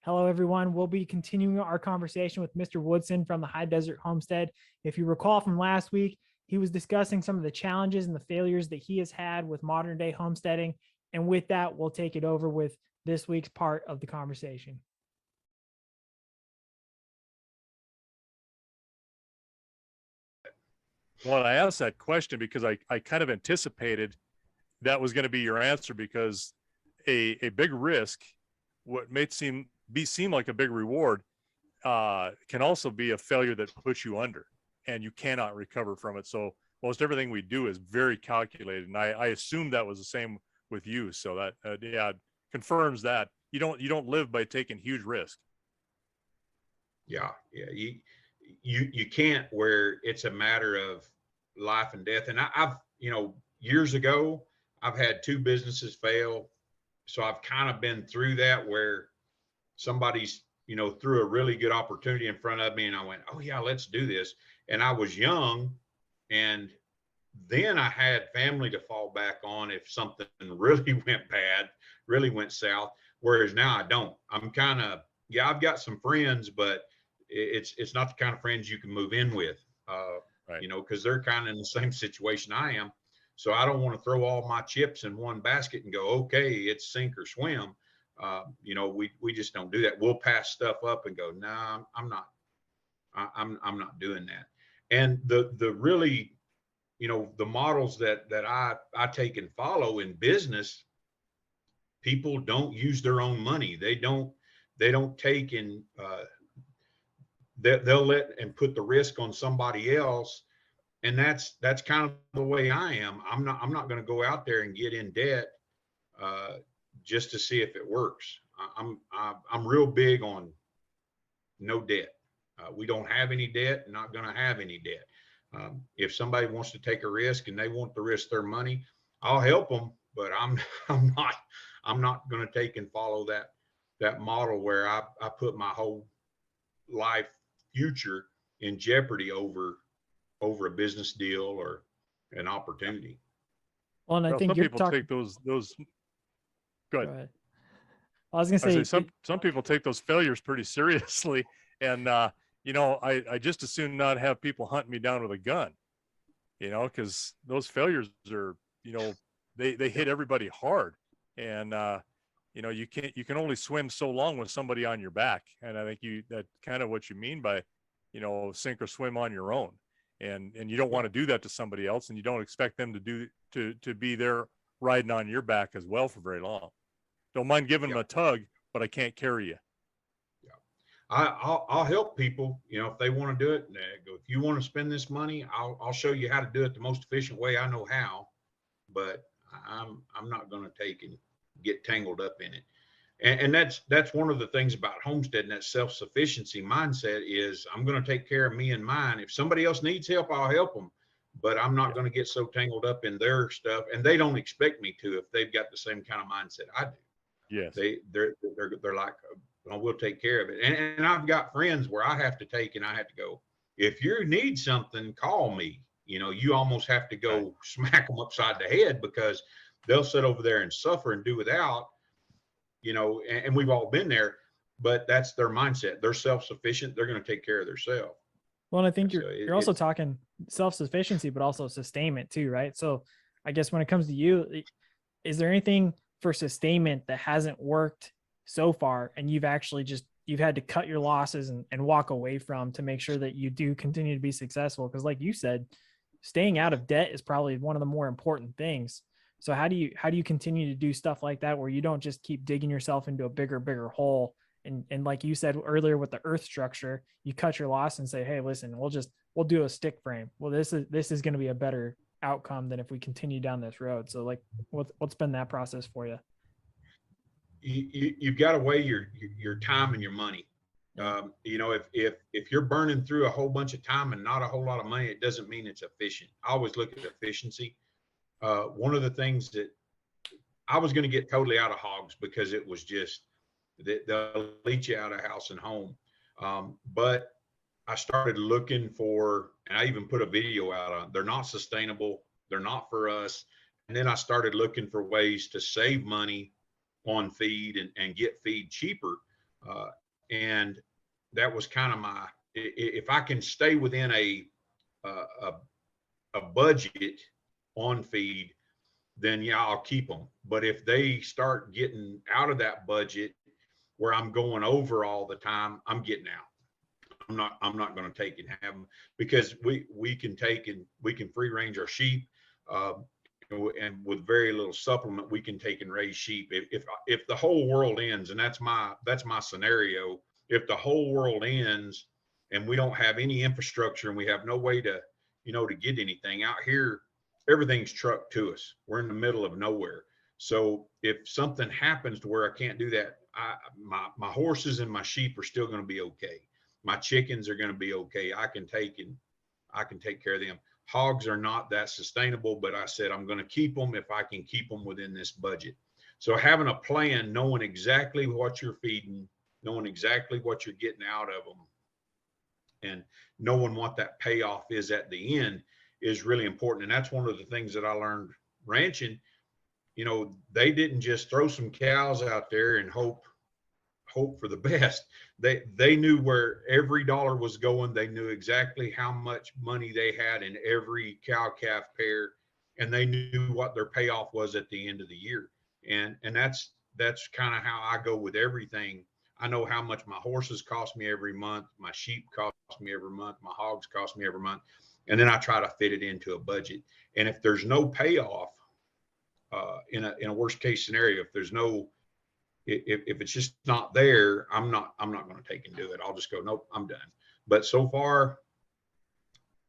Hello, everyone. We'll be continuing our conversation with Mr. Woodson from the High Desert Homestead. If you recall from last week, he was discussing some of the challenges and the failures that he has had with modern day homesteading. And with that, we'll take it over with this week's part of the conversation. Well, I asked that question because I kind of anticipated that was going to be your answer, because a big risk, what may seem like a big reward, can also be a failure that puts you under and you cannot recover from it. So most everything we do is very calculated. And I assume that was the same with you. So that, yeah, confirms that you don't live by taking huge risk. Yeah. You can't, where it's a matter of life and death. And I've, years ago, I've had 2 businesses fail. So I've kind of been through that, where somebody's, threw a really good opportunity in front of me and I went, oh yeah, let's do this. And I was young, and then I had family to fall back on if something really went bad, really went south. Whereas now I don't. I'm kind of, yeah, I've got some friends, but it's not the kind of friends you can move in with, Right. because they're kind of in the same situation I am. So I don't want to throw all my chips in one basket and go, okay, it's sink or swim. We just don't do that. We'll pass stuff up and go, no, nah, I'm not. I'm not doing that. And the really, the models that I take and follow in business, people don't use their own money. They don't take and they'll let and put the risk on somebody else. And that's kind of the way I am. I'm not going to go out there and get in debt just to see if it works. I'm real big on no debt. We don't have any debt, not going to have any debt. If somebody wants to take a risk and they want to risk their money, I'll help them, but I'm not going to take and follow that model where I put my whole life future in jeopardy over a business deal or an opportunity. Well, and I Well, think some you're people talking. take those. Go ahead. Go ahead. I was going to I say, say some people take those failures pretty seriously, and I just as soon not have people hunt me down with a gun, because those failures are, they hit everybody hard, and you can only swim so long with somebody on your back, and I think that kind of what you mean by, sink or swim on your own, and you don't want to do that to somebody else, and you don't expect them to be there riding on your back as well for very long. Don't mind giving them a tug, but I can't carry you. Yeah. I'll help people, if they want to do it. If you want to spend this money, I'll show you how to do it the most efficient way I know how. But I'm not going to take and get tangled up in it. And that's one of the things about homestead, and that self-sufficiency mindset is, I'm going to take care of me and mine. If somebody else needs help, I'll help them, but I'm not going to get so tangled up in their stuff, and they don't expect me to if they've got the same kind of mindset I do. Yes. They're like, well, we'll take care of it. And I've got friends where I have to take and I have to go, if you need something, call me. You almost have to go smack them upside the head, because they'll sit over there and suffer and do without, and we've all been there, but that's their mindset. They're self-sufficient. They're going to take care of themselves. Well, and I think you're also talking self-sufficiency, but also sustainment too, right? So I guess when it comes to you, is there anything for sustainment that hasn't worked so far, and you've had to cut your losses and walk away from, to make sure that you do continue to be successful? Because like you said, staying out of debt is probably one of the more important things. So how do you continue to do stuff like that, where you don't just keep digging yourself into a bigger hole? And like you said earlier with the earth structure, you cut your loss and say, hey, listen, we'll do a stick frame. Well, this is going to be a better outcome than if we continue down this road. So like, what's been that process for you? You've got to weigh your time and your money. If you're burning through a whole bunch of time and not a whole lot of money, it doesn't mean it's efficient. I always look at efficiency. One of the things that I was going to get totally out of hogs, because it was just, they'll leach you out of house and home. But I started looking for, and I even put a video out on, they're not sustainable. They're not for us. And then I started looking for ways to save money on feed and get feed cheaper. And that was kind of my, if I can stay within a budget on feed, then yeah, I'll keep them. But if they start getting out of that budget where I'm going over all the time, I'm getting out. I'm not going to take and have them, because we can take and we can free range our sheep, and with very little supplement, we can take and raise sheep. If the whole world ends, and that's my scenario, if the whole world ends and we don't have any infrastructure and we have no way to, to get anything out here, everything's trucked to us. We're in the middle of nowhere. So if something happens to where I can't do that, my horses and my sheep are still going to be okay. My chickens are going to be okay. I can take care of them. Hogs are not that sustainable, but I said I'm going to keep them if I can keep them within this budget. So having a plan, knowing exactly what you're feeding, knowing exactly what you're getting out of them, and knowing what that payoff is at the end is really important. And that's one of the things that I learned ranching. They didn't just throw some cows out there and hope for the best. They knew where every dollar was going. They knew exactly how much money they had in every cow calf pair, and they knew what their payoff was at the end of the year. And that's kind of how I go with everything. I know how much my horses cost me every month, my sheep cost me every month, my hogs cost me every month, and then I try to fit it into a budget. And if there's no payoff, in a worst case scenario, if it's just not there, I'm not going to take and do it. I'll just go, nope, I'm done. But so far,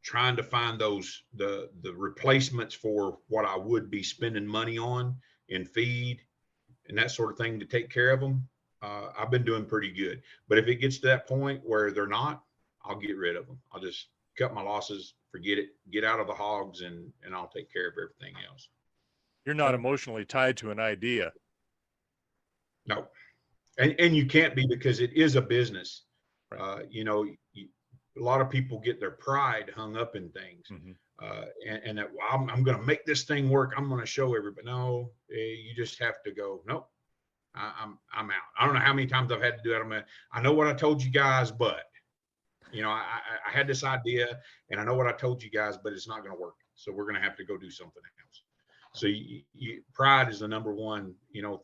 trying to find the replacements for what I would be spending money on in feed and that sort of thing to take care of them, I've been doing pretty good. But if it gets to that point where they're not, I'll get rid of them. I'll just cut my losses, forget it, get out of the hogs, and I'll take care of everything else. You're not emotionally tied to an idea. No, and you can't be, because it is a business. Right. A lot of people get their pride hung up in things, and that, well, I'm going to make this thing work. I'm going to show everybody. No, you just have to go, nope, I'm out. I don't know how many times I've had to do it. I know what I told you guys, but I had this idea, and I know what I told you guys, but it's not going to work. So we're going to have to go do something else. So pride is the number one,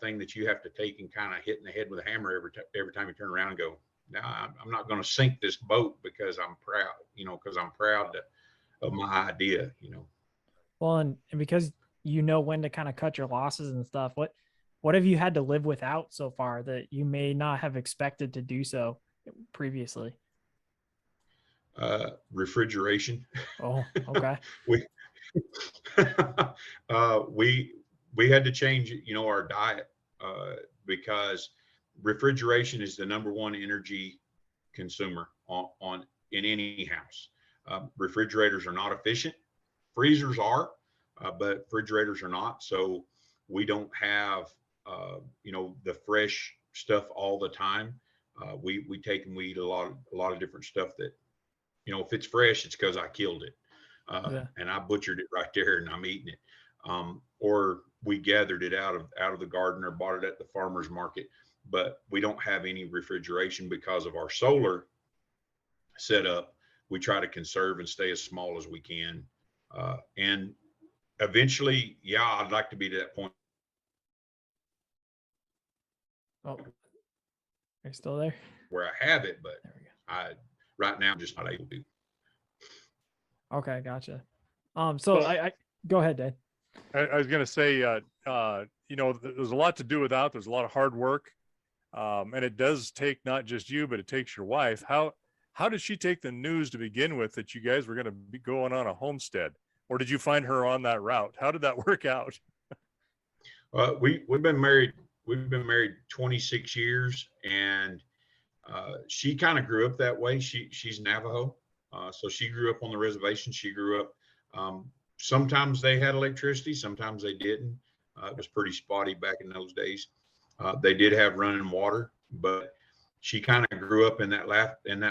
thing that you have to take and kind of hit in the head with a hammer every time you turn around and go, no, I'm not going to sink this boat because I'm proud, because I'm proud of my idea, Well, and because when to kind of cut your losses and stuff, what have you had to live without so far that you may not have expected to do so previously? Refrigeration. Oh, okay. we had to change, our diet, because refrigeration is the number one energy consumer in any house. Refrigerators are not efficient. Freezers are, but refrigerators are not. So we don't have, the fresh stuff all the time. We take and we eat a lot of different stuff that, if it's fresh, it's because I killed it. And I butchered it right there and I'm eating it. Or we gathered it out of the garden or bought it at the farmer's market. But we don't have any refrigeration because of our solar setup. We try to conserve and stay as small as we can. And eventually, yeah, I'd like to be to that point. Oh, are you still there? Where I have it, but right now I'm just not able to. Okay, gotcha. So I go ahead, Dad. I was going to say, there's a lot to do with that. There's a lot of hard work. And it does take not just you, but it takes your wife. How did she take the news to begin with that you guys were going to be going on a homestead? Or did you find her on that route? How did that work out? We've been married 26 years, and she kind of grew up that way. She's Navajo. So she grew up on the reservation. She grew up, sometimes they had electricity, sometimes they didn't. It was pretty spotty back in those days. They did have running water, but she kind of grew up in that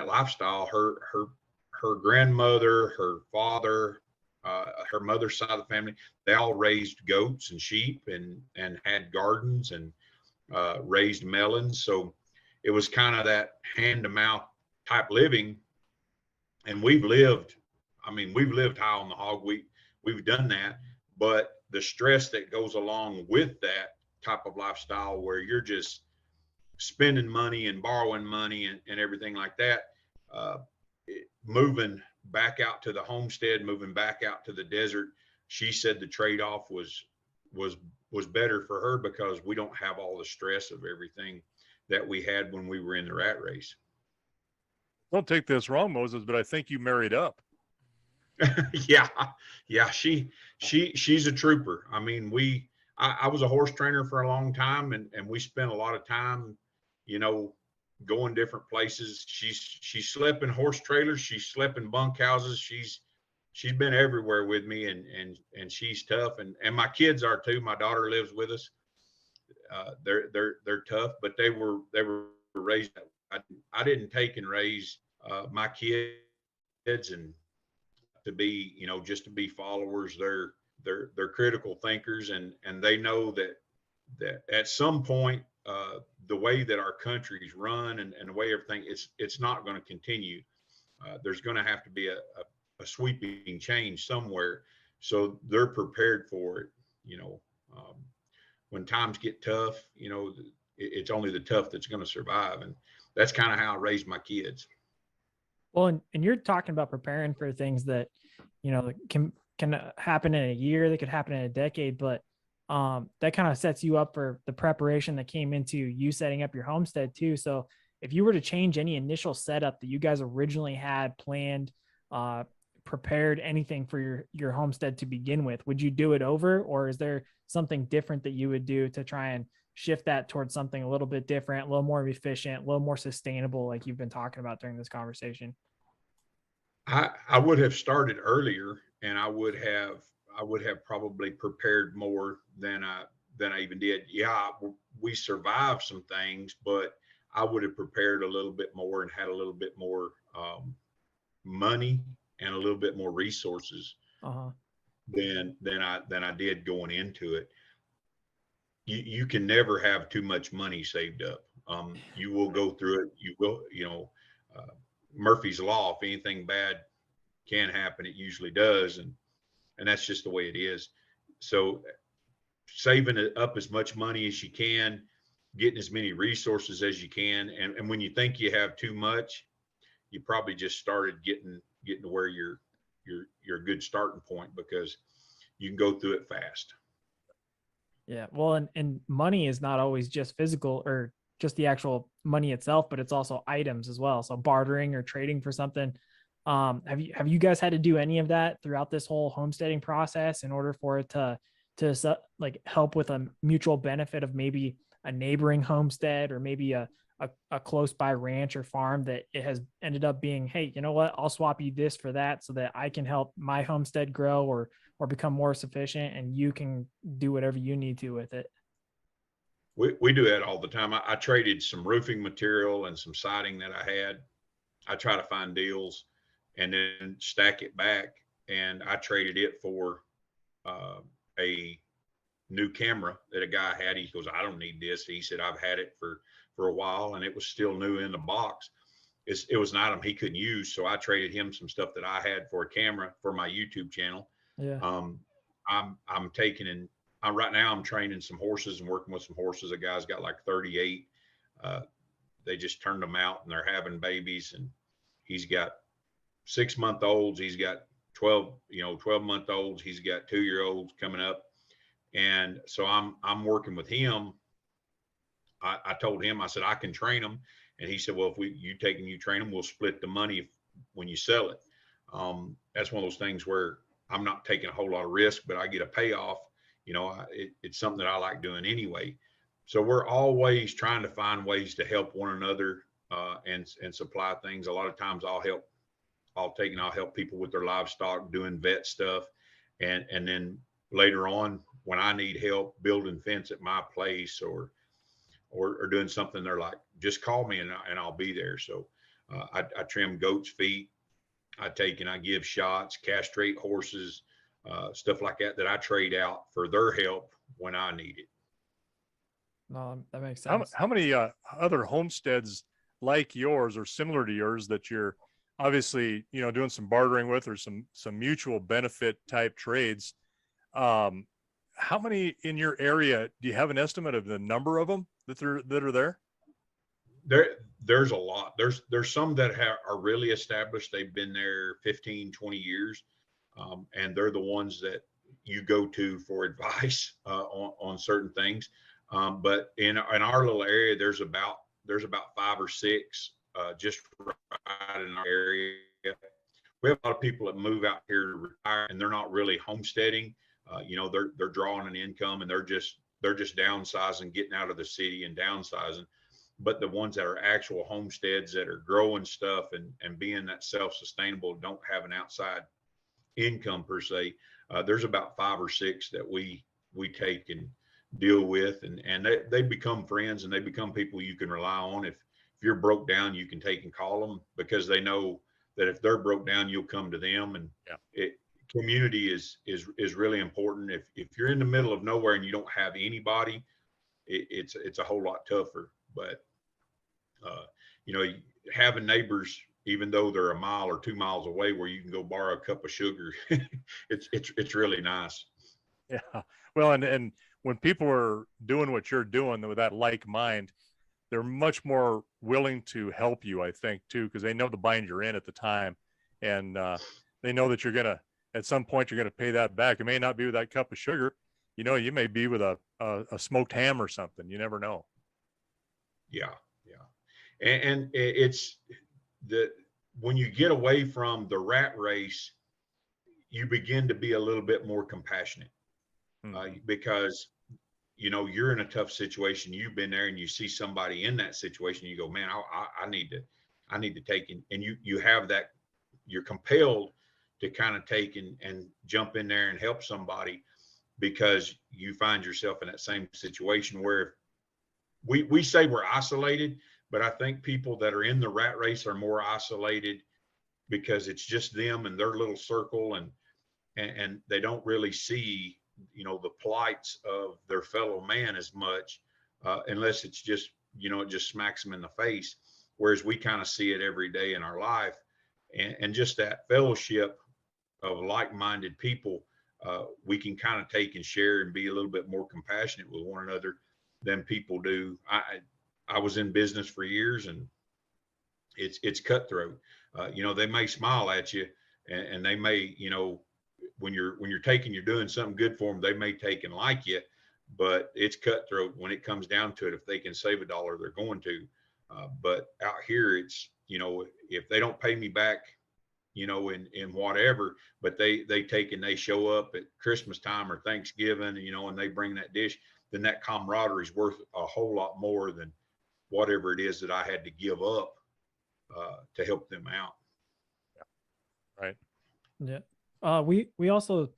lifestyle. Her grandmother, her father, her mother's side of the family, they all raised goats and sheep and had gardens and raised melons. So it was kind of that hand to mouth type living. And we've lived high on the hog. We've done that, but the stress that goes along with that type of lifestyle where you're just spending money and borrowing money and everything like that, moving back out to the homestead, moving back out to the desert, she said the trade-off was better for her because we don't have all the stress of everything that we had when we were in the rat race. Don't take this wrong, Moses, but I think you married up. Yeah. She's a trooper. I mean, I was a horse trainer for a long time, and we spent a lot of time, going different places. She slept in horse trailers. She slept in bunkhouses. She's been everywhere with me, and she's tough. And my kids are too. My daughter lives with us. They're tough, but they were raised. I didn't take and raise my kids and to be, just to be followers. They're critical thinkers, and they know that at some point, the way that our country's run and the way everything, it's not going to continue. There's going to have to be a sweeping change somewhere, so they're prepared for it. When times get tough, it's only the tough that's going to survive, and that's kind of how I raised my kids. Well, and you're talking about preparing for things that, can happen in a year, that could happen in a decade, but that kind of sets you up for the preparation that came into you setting up your homestead too. So if you were to change any initial setup that you guys originally had planned, prepared, anything for your homestead to begin with, would you do it over, or is there something different that you would do to try and shift that towards something a little bit different, a little more efficient, a little more sustainable, like you've been talking about during this conversation? I would have started earlier, and I would have probably prepared more than I even did. Yeah, we survived some things, but I would have prepared a little bit more and had a little bit more money and a little bit more resources than I did going into it. You can never have too much money saved up. You will go through it. You will, Murphy's Law, if anything bad can happen, it usually does. And that's just the way it is. So saving up as much money as you can, getting as many resources as you can. And when you think you have too much, you probably just started getting to where you're a good starting point, because you can go through it fast. Yeah. Well, and money is not always just physical or just the actual money itself, but it's also items as well. So bartering or trading for something. Have you guys had to do any of that throughout this whole homesteading process in order for it to like help with a mutual benefit of maybe a neighboring homestead, or maybe a close by ranch or farm that it has ended up being, hey, you know what, I'll swap you this for that so that I can help my homestead grow or become more sufficient, and you can do whatever you need to with it? We do that all the time. I traded some roofing material and some siding that I had. I try to find deals and then stack it back. And I traded it for a new camera that a guy had. He goes, I don't need this. He said, I've had it for a while, and it was still new in the box. It was an item he couldn't use. So I traded him some stuff that I had for a camera for my YouTube channel. Yeah. I'm taking in, right now I'm training some horses and working with some horses. A guy's got like 38. They just turned them out and they're having babies, and he's got 6-month-olds. He's got 12-month-olds. He's got 2-year-olds coming up. And so I'm working with him. I told him, I said, I can train them. And he said, well, if you take and you train them, we'll split the money when you sell it. That's one of those things where I'm not taking a whole lot of risk, but I get a payoff. It's something that I like doing anyway. So we're always trying to find ways to help one another and supply things. A lot of times I'll help people with their livestock, doing vet stuff. And then later on, when I need help building fence at my place or doing something, they're like, just call me and I'll be there. So I trim goats' feet. I take and I give shots, castrate horses, stuff like that I trade out for their help when I need it. No, that makes How, sense. how many other homesteads like yours or similar to yours that you're obviously, you know, doing some bartering with, or some mutual benefit type trades? Um, how many in your area? Do you have an estimate of the number of them that are there? There's a lot. There's some that are really established. They've been there 15, 20 years. And they're the ones that you go to for advice on certain things. But in our little area, there's about 5 or 6 just right in our area. We have a lot of people that move out here to retire, and they're not really homesteading. You know, they're drawing an income, and they're just downsizing, getting out of the city and downsizing. But the ones that are actual homesteads that are growing stuff and being that self-sustainable, don't have an outside income per se, there's about 5 or 6 that we take and deal with, and they become friends, and they become people you can rely on. If you're broke down, you can take and call them, because they know that if they're broke down, you'll come to them. And community is really important. If you're in the middle of nowhere and you don't have anybody, it's a whole lot tougher. But you know, having neighbors, even though they're a mile or 2 miles away, where you can go borrow a cup of sugar, it's really nice. Yeah. Well, and when people are doing what you're doing with that like mind, they're much more willing to help you, I think, too, because they know the bind you're in at the time, and they know that you're gonna, at some point, you're gonna pay that back. It may not be with that cup of sugar, you know, you may be with a smoked ham or something. You never know. Yeah, yeah, and it's when you get away from the rat race, you begin to be a little bit more compassionate, because you know, you're in a tough situation, you've been there, and you see somebody in that situation, you go, man, I need to take it. And you have that, you're compelled to kind of take and jump in there and help somebody, because you find yourself in that same situation where we say we're isolated, but I think people that are in the rat race are more isolated, because it's just them and their little circle, and they don't really see, you know, the plights of their fellow man as much, unless it's just, you know, it just smacks them in the face. Whereas we kind of see it every day in our life, and just that fellowship of like-minded people, we can kind of take and share and be a little bit more compassionate with one another than people do. I was in business for years, and it's cutthroat. You know, they may smile at you, and they may, you know, when you're you're doing something good for them, they may take and like you, but it's cutthroat when it comes down to it. If they can save $1, they're going to. But out here, it's, you know, if they don't pay me back, you know, in whatever, but they take and they show up at Christmas time or Thanksgiving, you know, and they bring that dish, then that camaraderie is worth a whole lot more than whatever it is that I had to give up to help them out. Right. Yeah. We also,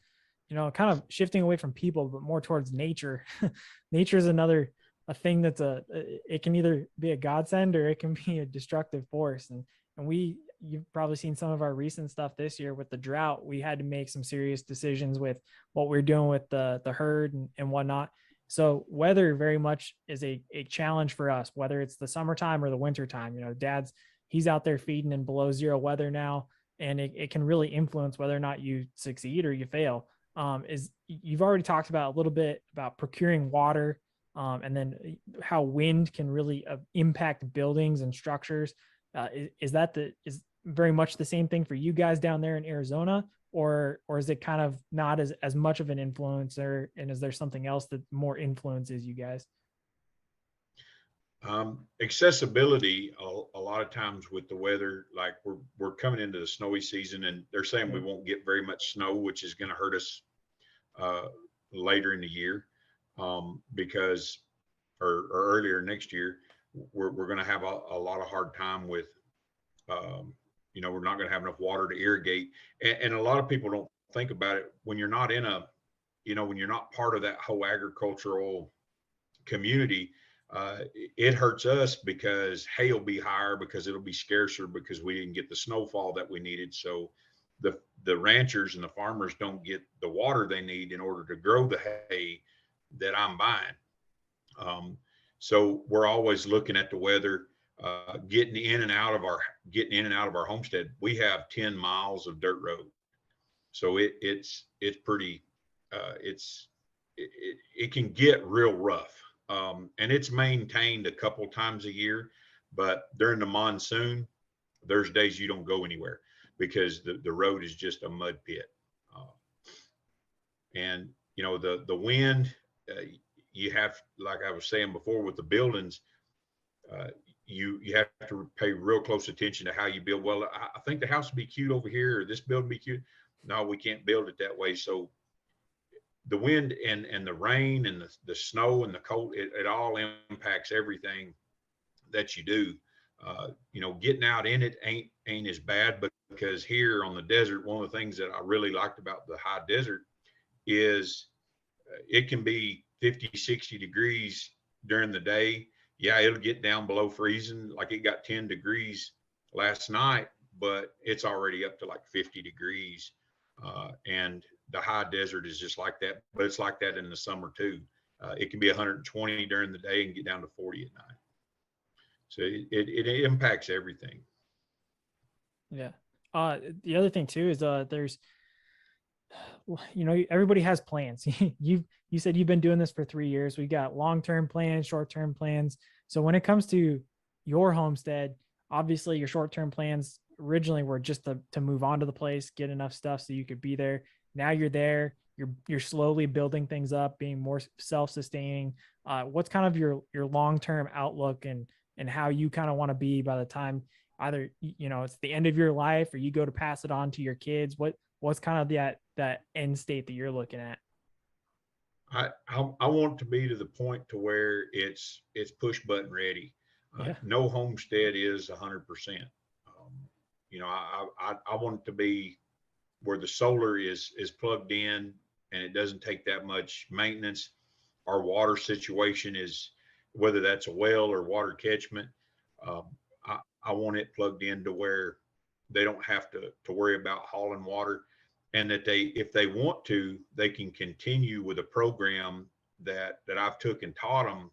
you know, kind of shifting away from people, but more towards nature. Nature is a thing that's it can either be a godsend or it can be a destructive force. And you've probably seen some of our recent stuff this year with the drought. We had to make some serious decisions with what we're doing with the herd and whatnot. So weather very much is a challenge for us, whether it's the summertime or the wintertime. You know, he's out there feeding in below zero weather now, and it can really influence whether or not you succeed or you fail. Is you've already talked about a little bit about procuring water, and then how wind can really impact buildings and structures. Is very much the same thing for you guys down there in Arizona, or is it kind of not as much of an influencer? And is there something else that more influences you guys? Accessibility, a lot of times with the weather, like we're coming into the snowy season, and they're saying we won't get very much snow, which is going to hurt us later in the year, because or earlier next year, we're going to have a lot of hard time with, you know, we're not going to have enough water to irrigate. And a lot of people don't think about it when you're not in a, you know, when you're not part of that whole agricultural community. It hurts us because hay will be higher, because it'll be scarcer, because we didn't get the snowfall that we needed. So the ranchers and the farmers don't get the water they need in order to grow the hay that I'm buying. So we're always looking at the weather, getting in and out of our homestead. We have 10 miles of dirt road. So it's pretty, it can get real rough. And it's maintained a couple times a year, but during the monsoon, there's days you don't go anywhere because the road is just a mud pit. And you know, the wind, you have, like I was saying before with the buildings, you have to pay real close attention to how you build. Well, I think the house would be cute over here, or this building be cute. No, we can't build it that way. So the wind and the rain and the snow and the cold, it all impacts everything that you do. You know, getting out in it ain't as bad, but because here on the desert, one of the things that I really liked about the high desert is it can be 50, 60 degrees during the day. Yeah, it'll get down below freezing. Like it got 10 degrees last night, but it's already up to like 50 degrees. And the high desert is just like that, but it's like that in the summer too. It can be 120 during the day and get down to 40 at night. So it impacts everything. Yeah. The other thing too is there's, you know, everybody has plans. You said you've been doing this for 3 years. We got long-term plans, short-term plans. So when it comes to your homestead, obviously your short-term plans originally were just to move on to the place, get enough stuff so you could be there. Now you're there, you're slowly building things up, being more self-sustaining. What's kind of your long-term outlook and how you kind of want to be by the time either, you know, it's the end of your life or you go to pass it on to your kids? What's kind of that end state that you're looking at? I want to be to the point to where it's push button ready. Yeah. No homestead is 100%. You know, I want it to be where the solar is plugged in and it doesn't take that much maintenance. Our water situation is, whether that's a well or water catchment, I want it plugged in to where they don't have to worry about hauling water, and that if they want to, they can continue with a program that I've took and taught them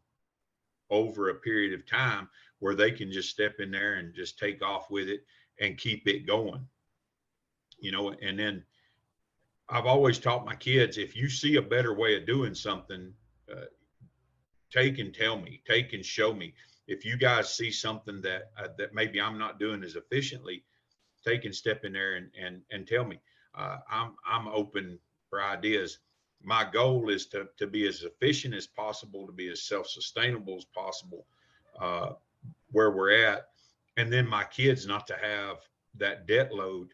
over a period of time, where they can just step in there and just take off with it and keep it going. You know, and then I've always taught my kids, if you see a better way of doing something, take and tell me, take and show me. If you guys see something that maybe I'm not doing as efficiently, take and step in there and tell me. I'm open for ideas. My goal is to be as efficient as possible, to be as self-sustainable as possible, where we're at. And then my kids not to have that debt load.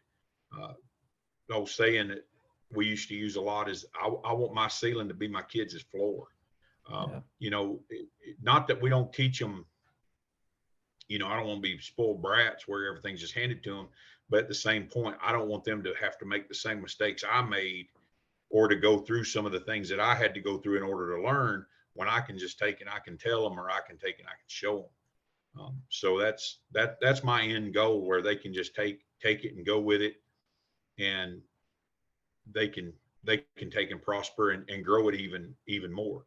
Old saying that we used to use a lot is, I want my ceiling to be my kids' floor. You know, not that we don't teach them, you know, I don't want to be spoiled brats where everything's just handed to them. But at the same point, I don't want them to have to make the same mistakes I made, or to go through some of the things that I had to go through in order to learn, when I can just take and I can tell them, or I can take and I can show them. So that's my end goal, where they can just take it and go with it, and they can take and prosper and grow it even more.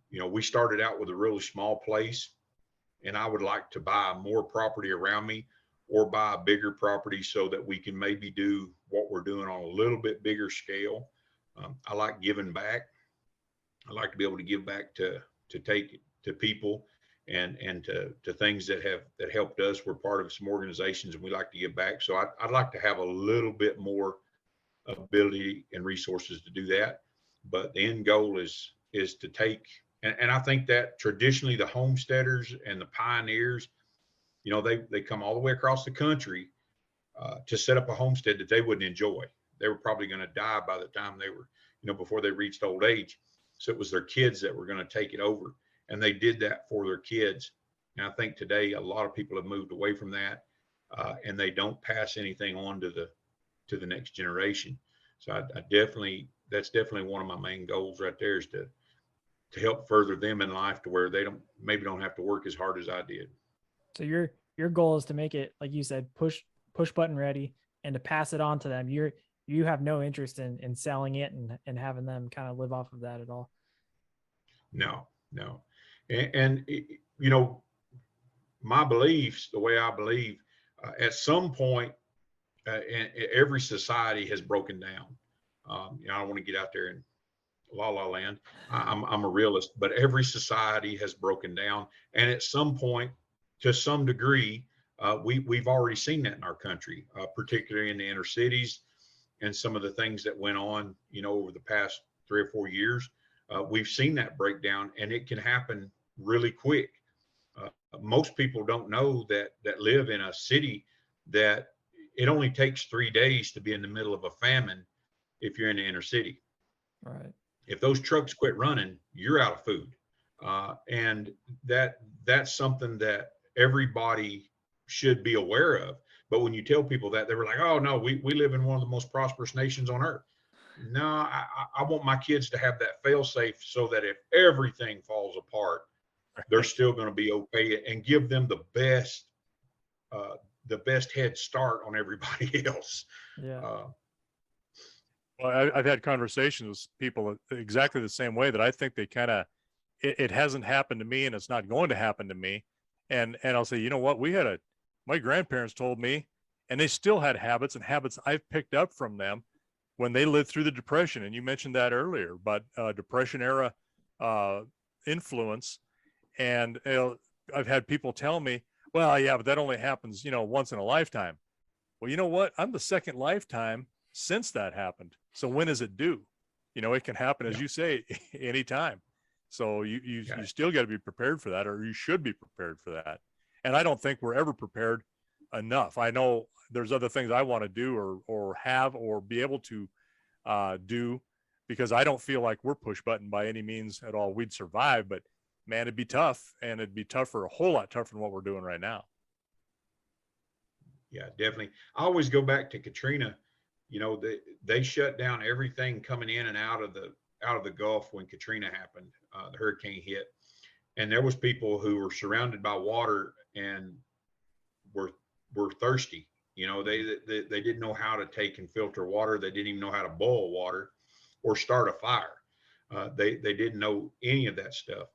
You know, we started out with a really small place, and I would like to buy more property around me, or buy a bigger property, so that we can maybe do what we're doing on a little bit bigger scale. I like giving back. I like to be able to give back to people and to things that helped us. We're part of some organizations and we like to give back. So I'd like to have a little bit more ability and resources to do that. But the end goal is to take, and I think that traditionally the homesteaders and the pioneers, you know, they come all the way across the country to set up a homestead that they wouldn't enjoy. They were probably going to die by the time they were, you know, before they reached old age. So it was their kids that were going to take it over, and they did that for their kids. And I think today a lot of people have moved away from that, and they don't pass anything on to the next generation. So that's definitely one of my main goals right there, is to help further them in life, to where they don't have to work as hard as I did. So your goal is to make it, like you said, push button ready, and to pass it on to them. You have no interest in selling it and having them kind of live off of that at all. No. And you know, my beliefs, the way I believe, at some point, every society has broken down. You know, I don't want to get out there and la la land. I'm a realist, but every society has broken down, and at some point, to some degree, we've already seen that in our country, particularly in the inner cities, and some of the things that went on, you know, over the past 3 or 4 years. We've seen that breakdown, and it can happen really quick. Most people don't know that live in a city that it only takes 3 days to be in the middle of a famine if you're in the inner city. Right. If those trucks quit running, you're out of food. And that's something that everybody should be aware of. But when you tell people that, they were like, oh no, we live in one of the most prosperous nations on earth. No, I want my kids to have that fail safe so that if everything falls apart, they're still going to be okay, and give them the best head start on everybody else. Yeah. Well, I've had conversations with people exactly the same way, that I think they kind of, it hasn't happened to me and it's not going to happen to me. And I'll say, you know what, my grandparents told me, and they still had habits I've picked up from them when they lived through the Depression. And you mentioned that earlier, but Depression era influence. And I've had people tell me, well, yeah, but that only happens, you know, once in a lifetime. Well, you know what? I'm the second lifetime since that happened. So when is it due? You know, it can happen, as you say, anytime. So you still got to be prepared for that, or you should be prepared for that. And I don't think we're ever prepared enough. I know there's other things I want to do or have or be able to do, because I don't feel like we're push button by any means at all. We'd survive, but man, it'd be tough, and it'd be tougher, a whole lot tougher than what we're doing right now. Yeah, definitely. I always go back to Katrina. You know, they shut down everything coming in and out of the Gulf when Katrina happened. The hurricane hit, and there was people who were surrounded by water and were thirsty. You know, they didn't know how to take and filter water. They didn't even know how to boil water or start a fire. They didn't know any of that stuff.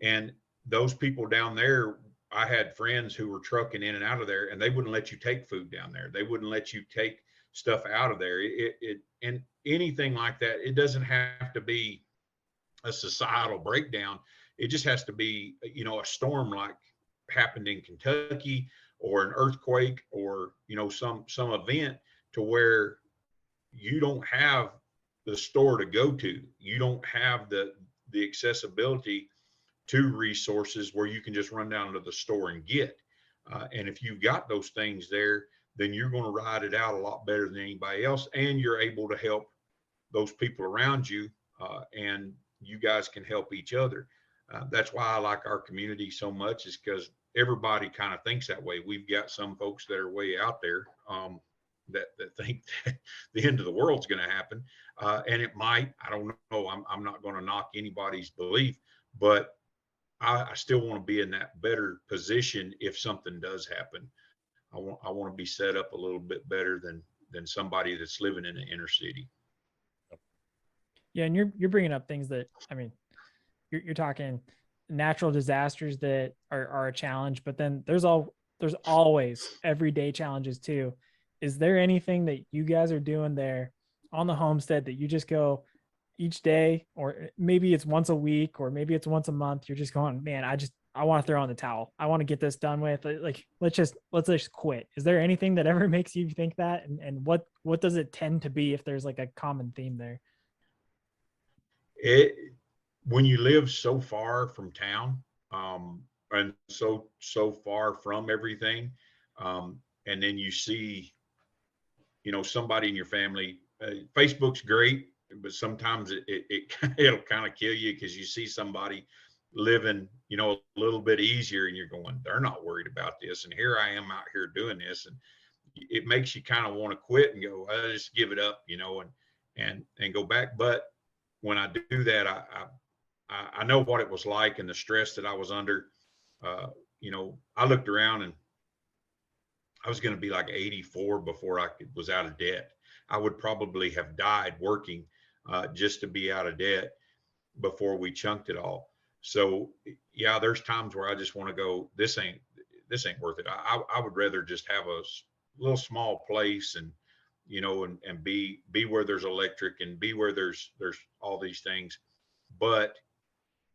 And those people down there, I had friends who were trucking in and out of there, and they wouldn't let you take food down there. They wouldn't let you take stuff out of there. And anything like that, it doesn't have to be a societal breakdown. It just has to be, you know, a storm like happened in Kentucky, or an earthquake, or, you know, some event to where you don't have the store to go to. You don't have the accessibility to resources where you can just run down to the store and get. And if you've got those things there, then you're going to ride it out a lot better than anybody else. And you're able to help those people around you, and you guys can help each other. That's why I like our community so much, is because everybody kind of thinks that way. We've got some folks that are way out there that think that the end of the world's going to happen. And it might. I don't know. I'm not going to knock anybody's belief, but I still want to be in that better position if something does happen. I want to be set up a little bit better than somebody that's living in the inner city. Yeah, and you're bringing up things that, I mean, you're talking natural disasters that are a challenge, but then there's always everyday challenges too. Is there anything that you guys are doing there on the homestead that you just go each day, or maybe it's once a week, or maybe it's once a month, you're just going, man, I want to throw in the towel. I want to get this done with. Like, let's just quit. Is there anything that ever makes you think that? And what does it tend to be if there's like a common theme there? When you live so far from town, and so far from everything, and then you see, you know, somebody in your family, Facebook's great, but sometimes it'll kind of kill you, because you see somebody living, you know, a little bit easier, and you're going, they're not worried about this, and here I am out here doing this, and it makes you kind of want to quit and go, I'll just give it up, you know, and go back. But when I do that, I know what it was like, and the stress that I was under. You know, I looked around, and I was going to be like 84 before I was out of debt. I would probably have died working just to be out of debt before we chunked it all. So yeah, there's times where I just want to go, this ain't worth it. I would rather just have a little small place, and and be where there's electric, and be where there's all these things. But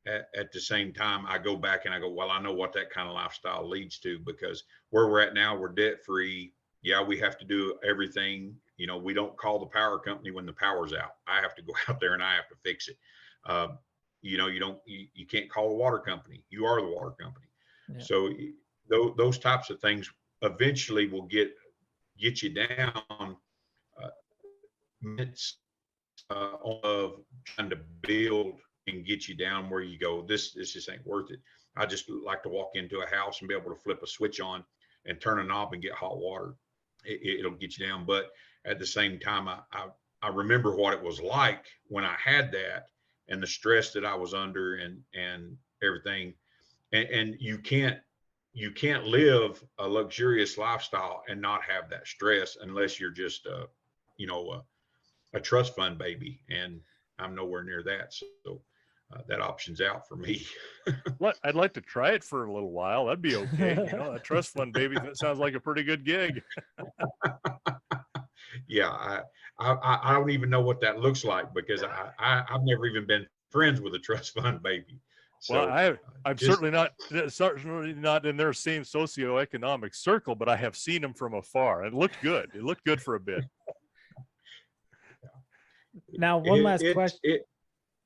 at the same time, I go back and I go, well, I know what that kind of lifestyle leads to, because where we're at now, we're debt free. Yeah, we have to do everything. We don't call the power company when the power's out. I have to go out there and I have to fix it. You can't call the water company. You are the water company. Yeah. So those types of things eventually will get you down minutes of trying to build and get you down where you go, this just ain't worth it. I just like to walk into a house and be able to flip a switch on and turn a knob and get hot water. It'll get you down. But at the same time, I remember what it was like when I had that, and the stress that I was under, and everything. And you can't live a luxurious lifestyle and not have that stress, unless you're just a trust fund baby, and I'm nowhere near that. So that option's out for me. What, I'd like to try it for a little while. That'd be okay. A trust fund baby, that sounds like a pretty good gig. Yeah, I don't even know what that looks like, because I've never even been friends with a trust fund baby. So, well, I'm certainly not in their same socioeconomic circle, but I have seen them from afar. It looked good. It looked good for a bit. Now, one last question.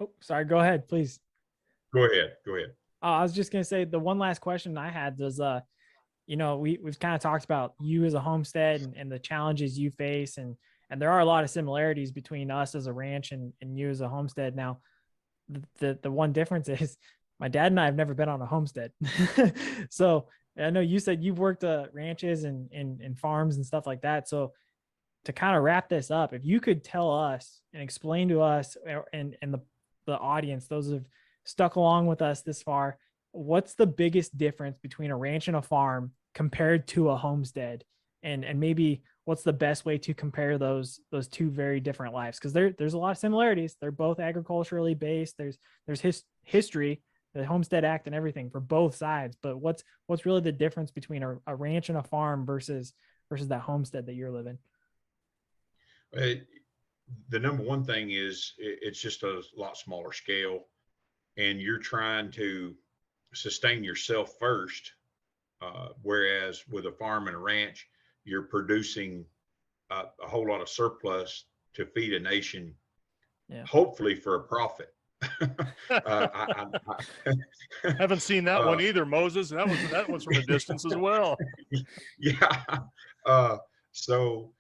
Oh, sorry. Go ahead, please. Go ahead. I was just going to say, the one last question I had was, we've kind of talked about you as a homestead and the challenges you face. And there are a lot of similarities between us as a ranch and you as a homestead. Now, the one difference is my dad and I have never been on a homestead. So I know you said you've worked ranches and farms and stuff like that. So to kind of wrap this up, if you could tell us and explain to us and the audience, those who have stuck along with us this far, what's the biggest difference between a ranch and a farm compared to a homestead, and maybe what's the best way to compare those two very different lives? Because there's a lot of similarities. They're both agriculturally based. There's history, the Homestead Act and everything for both sides. But what's really the difference between a ranch and a farm versus that homestead that you're living? The number one thing is it's just a lot smaller scale, and you're trying to sustain yourself first. Whereas with a farm and a ranch, you're producing a whole lot of surplus to feed a nation, hopefully for a profit. I haven't seen that one either, Moses. That was from a distance as well. Yeah. So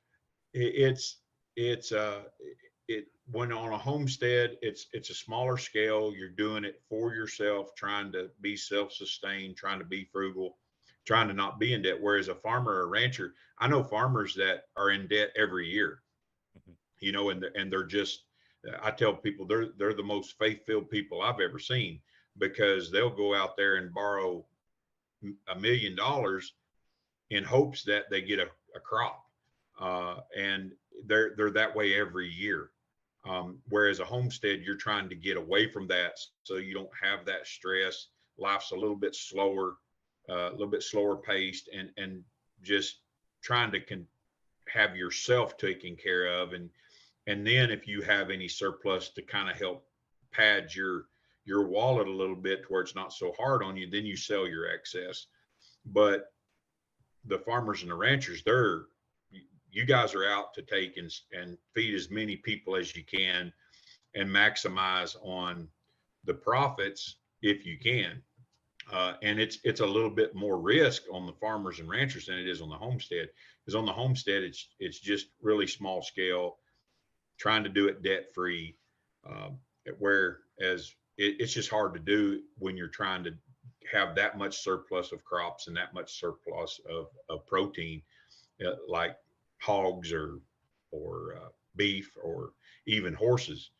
when on a homestead, it's a smaller scale. You're doing it for yourself, trying to be self-sustained, trying to be frugal, trying to not be in debt. Whereas a farmer or a rancher, I know farmers that are in debt every year, and they're just, I tell people they're the most faith-filled people I've ever seen, because they'll go out there and borrow $1 million in hopes that they get a crop. And they're that way every year. Whereas a homestead, you're trying to get away from that, so you don't have that stress. Life's a little bit slower paced, and just trying to have yourself taken care of. And then if you have any surplus to kind of help pad your wallet a little bit to where it's not so hard on you, then you sell your excess. But the farmers and the ranchers, you guys are out to take and feed as many people as you can and maximize on the profits if you can. And it's a little bit more risk on the farmers and ranchers than it is on the homestead. Because on the homestead, it's just really small scale, trying to do it debt free. Whereas it's just hard to do when you're trying to have that much surplus of crops and that much surplus of protein, like hogs or beef, or even horses.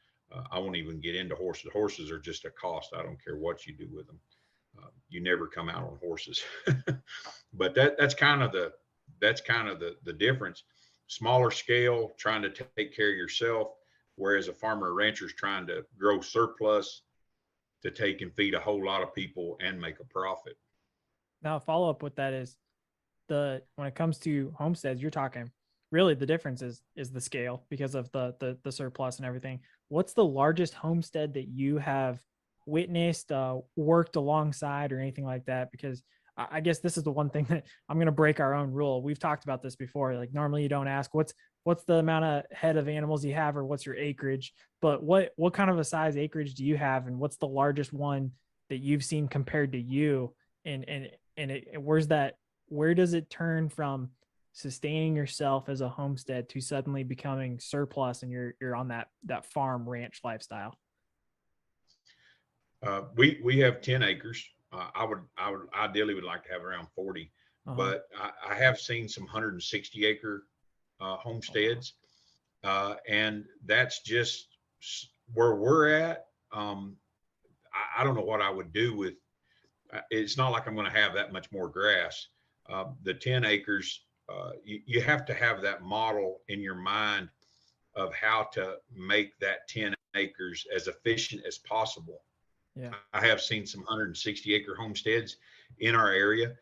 I won't even get into horses. Horses are just a cost. I don't care what you do with them. You never come out on horses. But that's kind of the difference. Smaller scale, trying to take care of yourself, whereas a farmer or rancher is trying to grow surplus to take and feed a whole lot of people and make a profit. Now, a follow up with that is when it comes to homesteads, you're talking really the difference is the scale because of the surplus and everything. What's the largest homestead that you have witnessed, worked alongside, or anything like that? Because I guess this is the one thing that I'm going to break our own rule. We've talked about this before. Like normally you don't ask what's the amount of head of animals you have or what's your acreage, but what kind of a size acreage do you have, and what's the largest one that you've seen compared to you? And where does it turn from sustaining yourself as a homestead to suddenly becoming surplus and you're on that farm ranch lifestyle? We have 10 acres. I would ideally would like to have around 40, but I have seen some 160 acre homesteads, and that's just where we're at. I don't know what I would do with. It's not like I'm going to have that much more grass. The 10 acres, you have to have that model in your mind of how to make that 10 acres as efficient as possible. Yeah. I have seen some 160 acre homesteads in our area,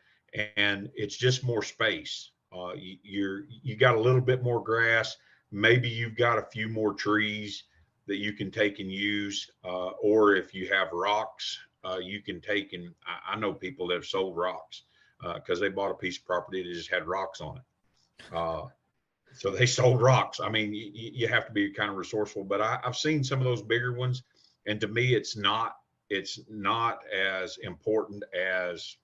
and it's just more space. You got a little bit more grass. Maybe you've got a few more trees that you can take and use, or if you have rocks, you can take and I know people that have sold rocks because they bought a piece of property that just had rocks on it. So they sold rocks. I mean, you have to be kind of resourceful, but I've seen some of those bigger ones, and to me, it's not as important as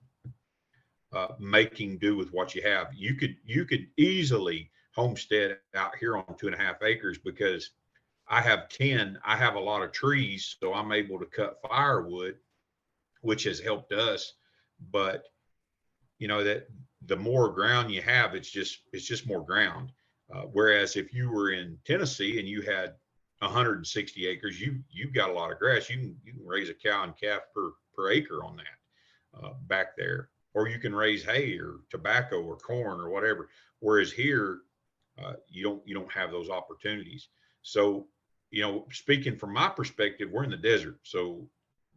making do with what you have. You could easily homestead out here on 2.5 acres because I have 10. I have a lot of trees, so I'm able to cut firewood, which has helped us. But you know that the more ground you have, it's just more ground. Whereas if you were in Tennessee and you had 160 acres, you've got a lot of grass. You can raise a cow and calf per acre on that back there, or you can raise hay or tobacco or corn or whatever. Whereas here, you don't have those opportunities. So, you know, speaking from my perspective, we're in the desert, so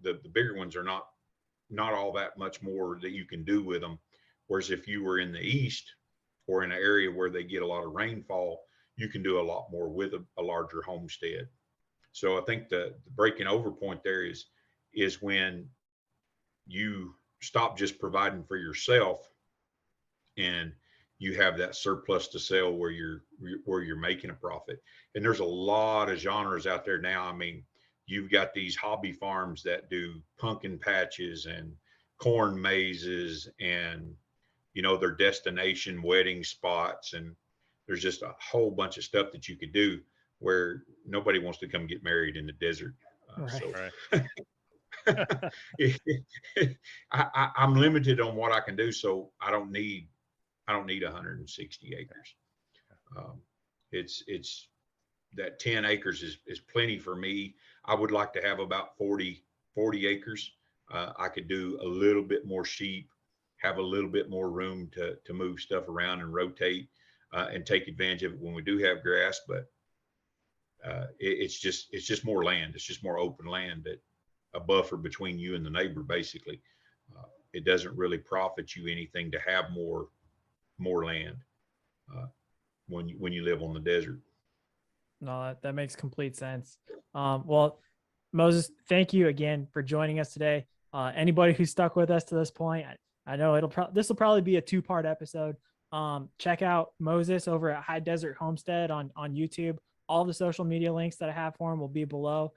the bigger ones are not all that much more that you can do with them. Whereas if you were in the east or in an area where they get a lot of rainfall, you can do a lot more with a larger homestead. So I think the breaking over point there is when you stop just providing for yourself and you have that surplus to sell where you're making a profit. And there's a lot of genres out there now. I mean, you've got these hobby farms that do pumpkin patches and corn mazes and, you know, their destination wedding spots. And there's just a whole bunch of stuff that you could do where nobody wants to come get married in the desert. I'm limited on what I can do. So I don't need 160 acres. It's that 10 acres is plenty for me. I would like to have about 40 acres. I could do a little bit more sheep, have a little bit more room to move stuff around and rotate and take advantage of it when we do have grass. But it's just more land. It's just more open land, that a buffer between you and the neighbor, basically. It doesn't really profit you anything to have more land when you live on the desert. No, that makes complete sense. Well, Moses, thank you again for joining us today. Anybody who stuck with us to this point, I know this will probably be a 2-part episode. Check out Moses over at High Desert Homestead on YouTube. All the social media links that I have for him will be below.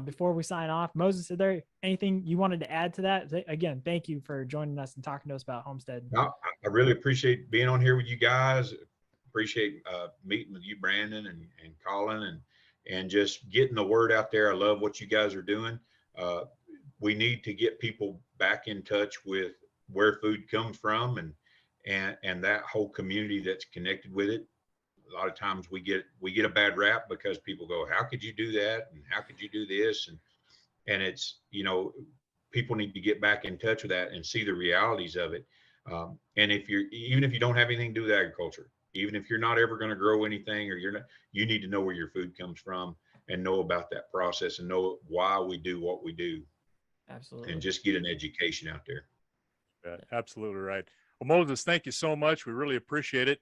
Before we sign off, Moses, is there anything you wanted to add to that? Again, thank you for joining us and talking to us about Homestead. No, I really appreciate being on here with you guys. Appreciate meeting with you, Brandon and Colin, and just getting the word out there. I love what you guys are doing. We need to get people back in touch with where food comes from and that whole community that's connected with it. A lot of times we get a bad rap because people go, how could you do that? And how could you do this? And it's, you know, people need to get back in touch with that and see the realities of it. And even if you don't have anything to do with agriculture, even if you're not ever going to grow anything, or you need to know where your food comes from and know about that process and know why we do what we do. Absolutely. and just get an education out there. Yeah, absolutely right. Well, Moses, thank you so much. We really appreciate it.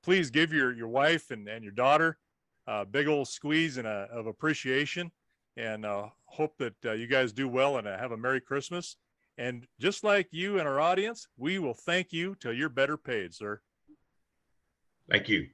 Please give your wife and your daughter a big old squeeze and of appreciation, and hope that you guys do well and have a Merry Christmas. And just like you and our audience, we will thank you till you're better paid, sir. Thank you.